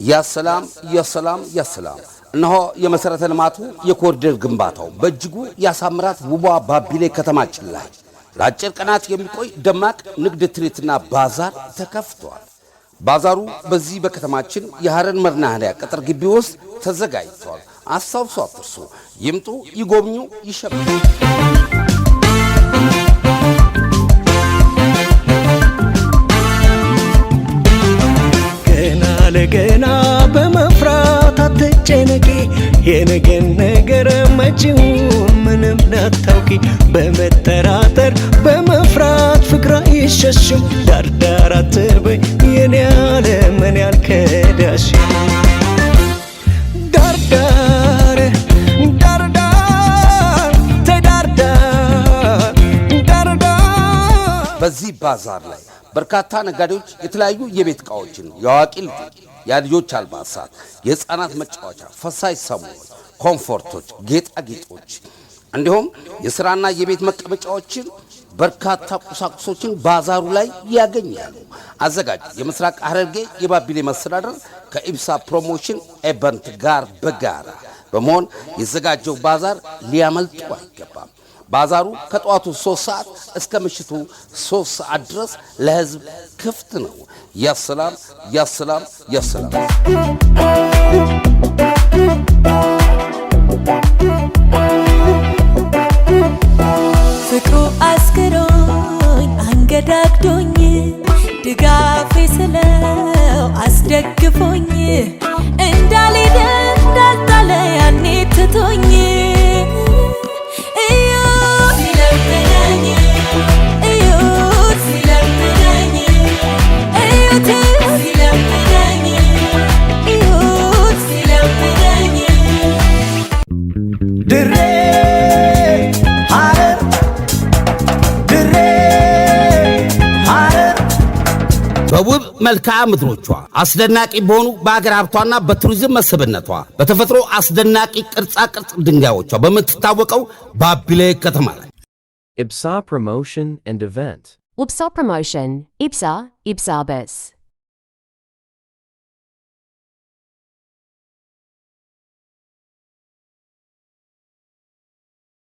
ያ ሰላም እነሆ የመሰረተ ልማቱ የኮሪደር ግንባታው በእጅጉ ያሳምራት ውቧ ባቢሌ ከተማችን ላይ ለአጭር ቀናት የሚቆይ ደማቅ ንግድ ትርኢትና ባዛር ተከፍቷል። ባዛሩ በዚህ በከተማችን የሐረር መናኸሪያ ቅጥር ግቢ ውስጥ ተዘጋጅቷል። አስታውሱ፣ አትርሱ፣ ይምጡ፣ ይጎብኙ፣ ይሸምቱ። ገና በመፍራት አትጨነቂ የነገን ነገር መጪውን ምንም ላታውቂ በመጠራጠር በመፍራት ፍቅር አይሸሽም ዳርዳር አትበይ የኔ ዓለም ምን ያልከዳሽ ዳርዳር ዳርዳር ተዳርዳር ዳርዳር በዚህ ባዛር ላይ በርካታ ነጋዴዎች የተለያዩ የቤት ዕቃዎችን የአዋቂ ልጆች የልጆች አልባሳት የሕፃናት መጫወቻ ፈሳሽ ሳሙናዎች ኮምፎርቶች ጌጣጌጦች እንዲሁም የሥራና የቤት መቀመጫዎችን በርካታ ቁሳቁሶችን ባዛሩ ላይ ያገኛሉ። አዘጋጅ የምስራቅ ሐረርጌ የባቢሌ መስተዳድር ከኢብሳ ፕሮሞሽን ኤቨንት ጋር በጋራ በመሆን የዘጋጀው ባዛር ሊያመልጡ አይገባም። ባዛሩ ከጠዋቱ 3 ሰዓት እስከ ምሽቱ 3 ሰዓት ድረስ ለሕዝብ ክፍት ነው። ያሰላም ያሰላም ያሰላም። ፍቅሩ አስገሮኝ አንገዳግዶኝ ድጋፌ ስለው አስደግፎኝ እንዳልሄደ እንዳልጣለ ያኔ ትቶኝ በውብ መልክዓ ምድሮቿ አስደናቂ በሆኑ በአገር ሀብቷና በቱሪዝም መስህብነቷ በተፈጥሮ አስደናቂ ቅርጻ ቅርጽ ድንጋዮቿ በምትታወቀው ባቢሌ ከተማ ላይ IBSA Promotion and Event IBSA Promotion, IBSA Bus.